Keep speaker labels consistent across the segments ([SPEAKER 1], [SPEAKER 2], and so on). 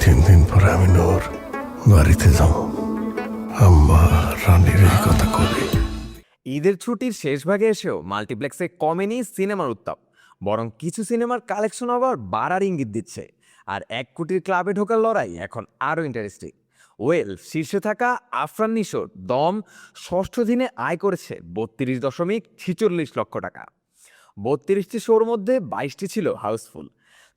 [SPEAKER 1] 3 দিন পরে আমি নূর বাড়িতে যাব। আম্মা রানীর এই কথা কবি।
[SPEAKER 2] ঈদের ছুটির শেষ ভাগে এসেও মাল্টিপ্লেক্সে কমেনি সিনেমার উত্তাপ, বরং কিছু সিনেমার কালেকশন আবার বাড়ার ইঙ্গিত দিচ্ছে। আর 1 কোটির ক্লাবে ঢোকার লড়াই এখন আরও ইন্টারেস্টিং। শীর্ষে থাকা আফরান নিশোর দম ষষ্ঠ দিনে আয় করেছে 32.46 লক্ষ টাকা। 32টি শোর মধ্যে 22টি ছিল হাউসফুল।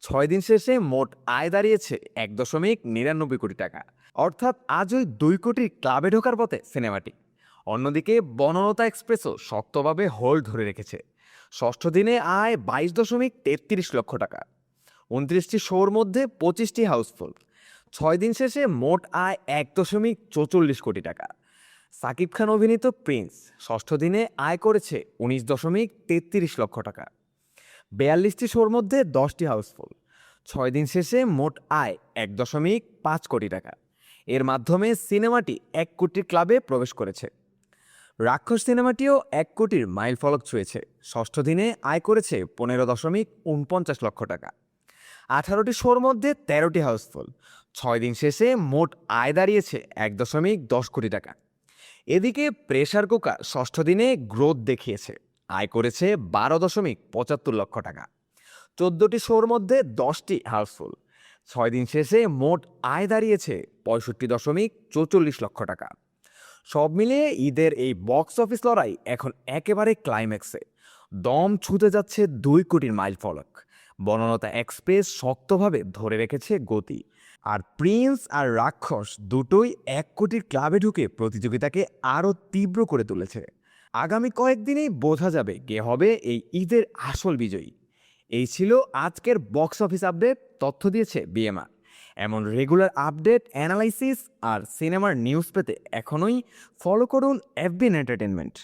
[SPEAKER 2] 6 দিন শেষে মোট আয় দাঁড়িয়েছে 1.99 কোটি টাকা, অর্থাৎ আজই 2 কোটির ক্লাবে ঢোকার পথে সিনেমাটি। অন্যদিকে বনলতা এক্সপ্রেসও শক্তভাবে হোল্ড ধরে রেখেছে। ষষ্ঠ দিনে আয় 22.33 লক্ষ টাকা। 29টি শোর মধ্যে 25টি হাউসফুল। 6 দিন শেষে মোট আয় 1.44 কোটি টাকা। সাকিব খান অভিনীত প্রিন্স ষষ্ঠ দিনে আয় করেছে 19.33 লক্ষ টাকা। 42টি শোর মধ্যে 10টি হাউসফুল। 6 দিন শেষে মোট আয় 1.5 কোটি টাকা। এর মাধ্যমে সিনেমাটি 1 কোটির ক্লাবে প্রবেশ করেছে। রাক্ষস সিনেমাটিও 1 কোটির মাইল ফলক ছুঁয়েছে। ষষ্ঠ দিনে আয় করেছে 15.49 লক্ষ টাকা। 18টি শোর মধ্যে 13টি হাউসফুল। 6 দিন শেষে মোট আয় দাঁড়িয়েছে 1.10 কোটি টাকা। এদিকে প্রেসার কুকার ষষ্ঠ দিনে গ্রোথ দেখিয়েছে, আয় করেছে 12.75 লক্ষ টাকা। 14টি শোর মধ্যে 10টি হাউসফুল। 6 দিন শেষে মোট আয় দাঁড়িয়েছে 65.44 লক্ষ টাকা। সব মিলিয়ে ঈদের এই বক্স অফিস লড়াই এখন একেবারে ক্লাইম্যাক্সে। দম ছুঁতে যাচ্ছে 2 কোটির মাইল ফলক। বনলতা এক্সপ্রেস শক্তভাবে ধরে রেখেছে গতি। আর প্রিন্স আর রাক্ষস দুটোই 1 কোটির ক্লাবে ঢুকে প্রতিযোগিতাকে আরও তীব্র করে তুলেছে। আগামী কয়েকদিনেই বোঝা যাবে কে হবে এই ঈদের আসল বিজয়ী। এই ছিল আজকের বক্স অফিস আপডেট। তথ্য দিয়েছে বিএমআর। এমন রেগুলার আপডেট, অ্যানালাইসিস আর সিনেমার নিউজ পেতে এখনই ফলো করুন এফবিএন এন্টারটেনমেন্ট।